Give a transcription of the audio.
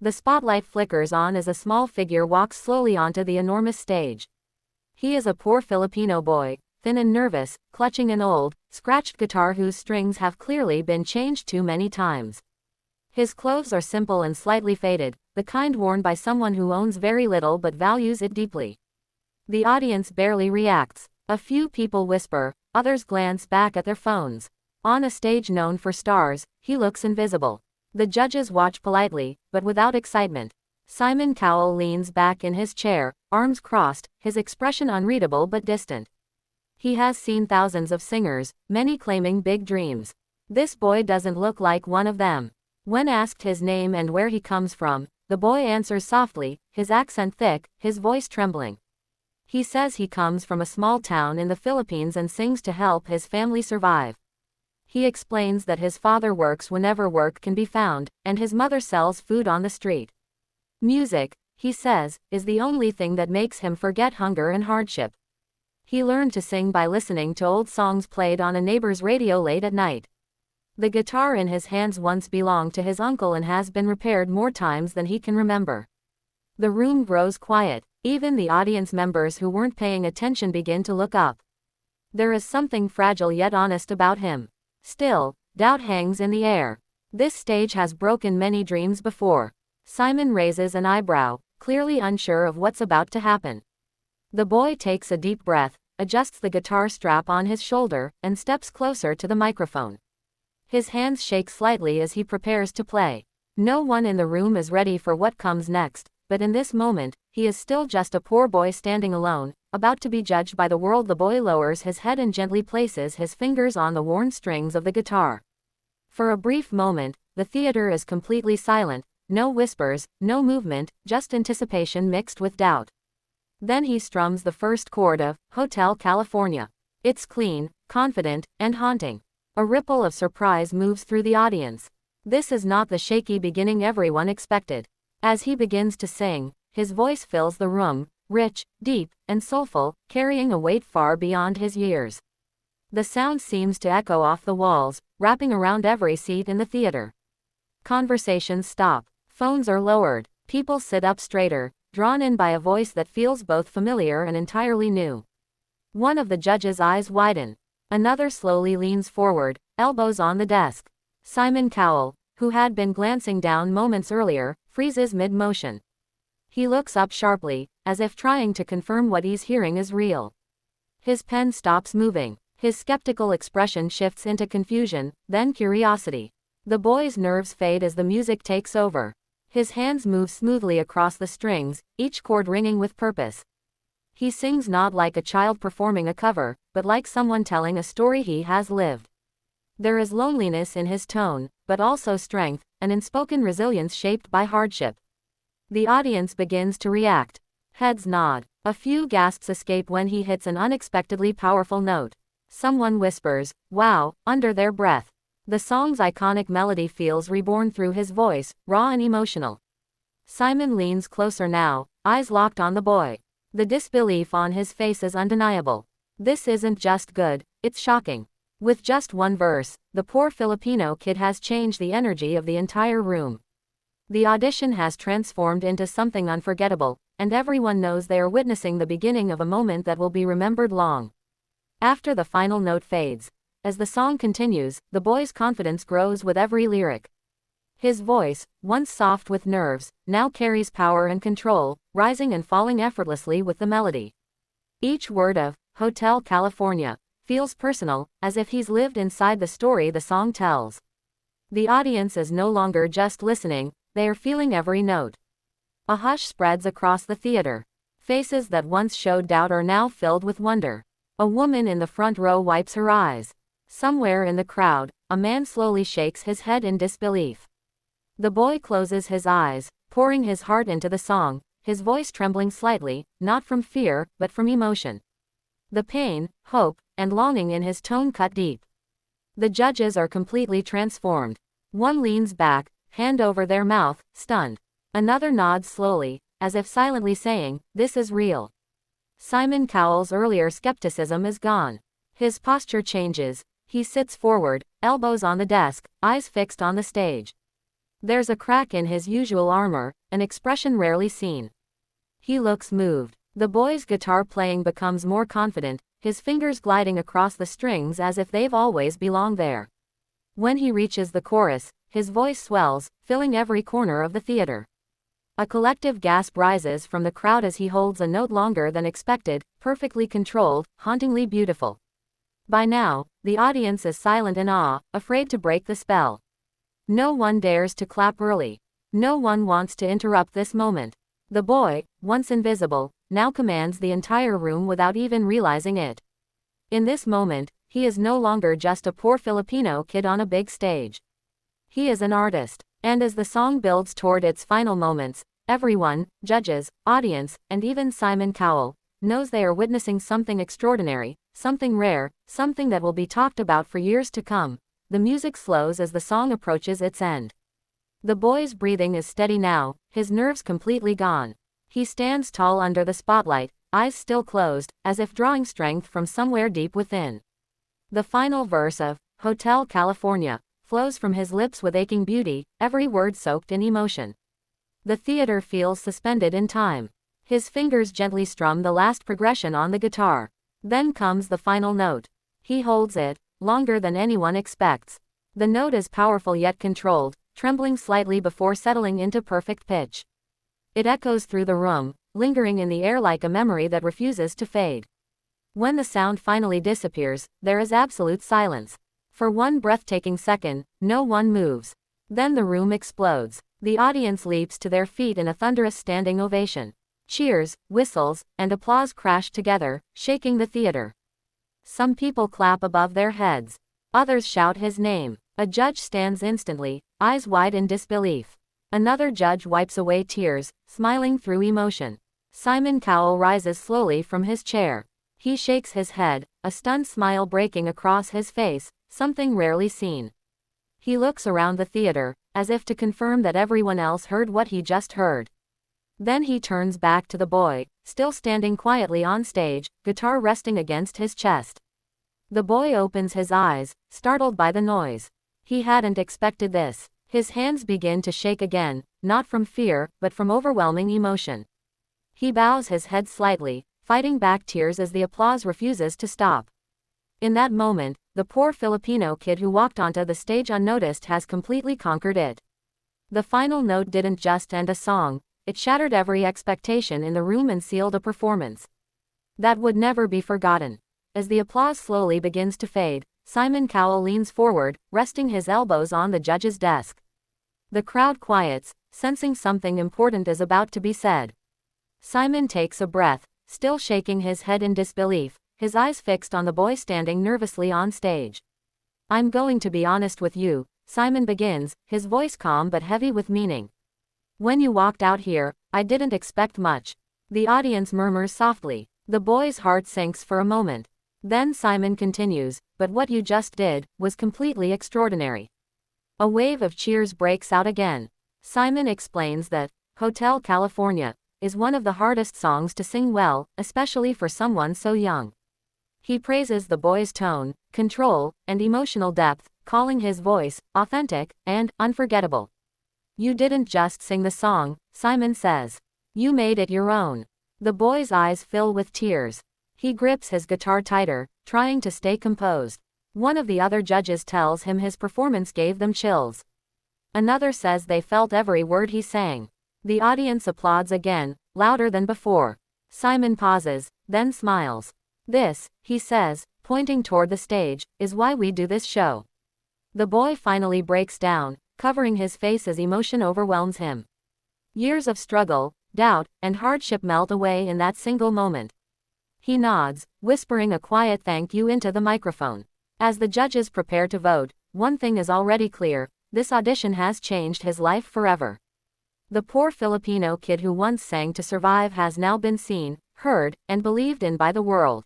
The spotlight flickers on as a small figure walks slowly onto the enormous stage. He is a poor Filipino boy, thin and nervous, clutching an old, scratched guitar whose strings have clearly been changed too many times. His clothes are simple and slightly faded, the kind worn by someone who owns very little but values it deeply. The audience barely reacts. A few people whisper, others glance back at their phones. On a stage known for stars, he looks invisible. The judges watch politely, but without excitement. Simon Cowell leans back in his chair, arms crossed, his expression unreadable but distant. He has seen thousands of singers, many claiming big dreams. This boy doesn't look like one of them. When asked his name and where he comes from, the boy answers softly, his accent thick, his voice trembling. He says he comes from a small town in the Philippines and sings to help his family survive. He explains that his father works whenever work can be found, and his mother sells food on the street. Music, he says, is the only thing that makes him forget hunger and hardship. He learned to sing by listening to old songs played on a neighbor's radio late at night. The guitar in his hands once belonged to his uncle and has been repaired more times than he can remember. The room grows quiet. Even the audience members who weren't paying attention begin to look up. There is something fragile yet honest about him. Still, doubt hangs in the air. This stage has broken many dreams before. Simon raises an eyebrow, clearly unsure of what's about to happen. The boy takes a deep breath, adjusts the guitar strap on his shoulder, and steps closer to the microphone. His hands shake slightly as he prepares to play. No one in the room is ready for what comes next, but in this moment, he is still just a poor boy standing alone, about to be judged by the world. The boy lowers his head and gently places his fingers on the worn strings of the guitar. For a brief moment, the theater is completely silent, no whispers, no movement, just anticipation mixed with doubt. Then he strums the first chord of Hotel California. It's clean, confident, and haunting. A ripple of surprise moves through the audience. This is not the shaky beginning everyone expected. As he begins to sing, his voice fills the room, rich, deep, and soulful, carrying a weight far beyond his years. The sound seems to echo off the walls, wrapping around every seat in the theater. Conversations stop. Phones are lowered. People sit up straighter, drawn in by a voice that feels both familiar and entirely new. One of the judges' eyes widen. Another slowly leans forward, elbows on the desk. Simon Cowell, who had been glancing down moments earlier, freezes mid-motion. He looks up sharply, as if trying to confirm what he's hearing is real. His pen stops moving. His skeptical expression shifts into confusion, then curiosity. The boy's nerves fade as the music takes over. His hands move smoothly across the strings, each chord ringing with purpose. He sings not like a child performing a cover, but like someone telling a story he has lived. There is loneliness in his tone, but also strength, an unspoken resilience shaped by hardship. The audience begins to react. Heads nod. A few gasps escape when he hits an unexpectedly powerful note. Someone whispers, "Wow," under their breath. The song's iconic melody feels reborn through his voice, raw and emotional. Simon leans closer now, eyes locked on the boy. The disbelief on his face is undeniable. This isn't just good, it's shocking. With just one verse, the poor Filipino kid has changed the energy of the entire room. The audition has transformed into something unforgettable, and everyone knows they are witnessing the beginning of a moment that will be remembered long after the final note fades. As the song continues, the boy's confidence grows with every lyric. His voice, once soft with nerves, now carries power and control, rising and falling effortlessly with the melody. Each word of Hotel California feels personal, as if he's lived inside the story the song tells. The audience is no longer just listening, they are feeling every note. A hush spreads across the theater. Faces that once showed doubt are now filled with wonder. A woman in the front row wipes her eyes. Somewhere in the crowd, a man slowly shakes his head in disbelief. The boy closes his eyes, pouring his heart into the song, his voice trembling slightly, not from fear, but from emotion. The pain, hope, and longing in his tone cut deep. The judges are completely transformed. One leans back, hand over their mouth, stunned. Another nods slowly, as if silently saying, "This is real." Simon Cowell's earlier skepticism is gone. His posture changes. He sits forward, elbows on the desk, eyes fixed on the stage. There's a crack in his usual armor, an expression rarely seen. He looks moved. The boy's guitar playing becomes more confident, his fingers gliding across the strings as if they've always belonged there. When he reaches the chorus, his voice swells, filling every corner of the theater. A collective gasp rises from the crowd as he holds a note longer than expected, perfectly controlled, hauntingly beautiful. By now, the audience is silent in awe, afraid to break the spell. No one dares to clap early. No one wants to interrupt this moment. The boy, once invisible, now commands the entire room without even realizing it. In this moment, he is no longer just a poor Filipino kid on a big stage. He is an artist. And as the song builds toward its final moments, everyone, judges, audience, and even Simon Cowell, knows they are witnessing something extraordinary, something rare, something that will be talked about for years to come. The music slows as the song approaches its end. The boy's breathing is steady now, his nerves completely gone. He stands tall under the spotlight, eyes still closed, as if drawing strength from somewhere deep within. The final verse of Hotel California flows from his lips with aching beauty, every word soaked in emotion. The theater feels suspended in time. His fingers gently strum the last progression on the guitar. Then comes the final note. He holds it, longer than anyone expects. The note is powerful yet controlled, trembling slightly before settling into perfect pitch. It echoes through the room, lingering in the air like a memory that refuses to fade. When the sound finally disappears, there is absolute silence. For one breathtaking second, no one moves. Then the room explodes. The audience leaps to their feet in a thunderous standing ovation. Cheers, whistles, and applause crash together, shaking the theater. Some people clap above their heads. Others shout his name. A judge stands instantly, eyes wide in disbelief. Another judge wipes away tears, smiling through emotion. Simon Cowell rises slowly from his chair. He shakes his head, a stunned smile breaking across his face, something rarely seen. He looks around the theater, as if to confirm that everyone else heard what he just heard. Then he turns back to the boy, still standing quietly on stage, guitar resting against his chest. The boy opens his eyes, startled by the noise. He hadn't expected this. His hands begin to shake again, not from fear, but from overwhelming emotion. He bows his head slightly, fighting back tears as the applause refuses to stop. In that moment, the poor Filipino kid who walked onto the stage unnoticed has completely conquered it. The final note didn't just end a song, it shattered every expectation in the room and sealed a performance that would never be forgotten. As the applause slowly begins to fade, Simon Cowell leans forward, resting his elbows on the judge's desk. The crowd quiets, sensing something important is about to be said. Simon takes a breath, still shaking his head in disbelief, his eyes fixed on the boy standing nervously on stage. "I'm going to be honest with you," Simon begins, his voice calm but heavy with meaning. "When you walked out here, I didn't expect much." The audience murmurs softly. The boy's heart sinks for a moment. Then Simon continues, "But what you just did was completely extraordinary." A wave of cheers breaks out again. Simon explains that Hotel California is one of the hardest songs to sing well, especially for someone so young. He praises the boy's tone, control, and emotional depth, calling his voice authentic and unforgettable. "You didn't just sing the song," Simon says. "You made it your own." The boy's eyes fill with tears. He grips his guitar tighter, trying to stay composed. One of the other judges tells him his performance gave them chills. Another says they felt every word he sang. The audience applauds again, louder than before. Simon pauses, then smiles. "This," he says, pointing toward the stage, "is why we do this show." The boy finally breaks down, covering his face as emotion overwhelms him. Years of struggle, doubt, and hardship melt away in that single moment. He nods, whispering a quiet thank you into the microphone. As the judges prepare to vote, one thing is already clear: this audition has changed his life forever. The poor Filipino kid who once sang to survive has now been seen, heard, and believed in by the world.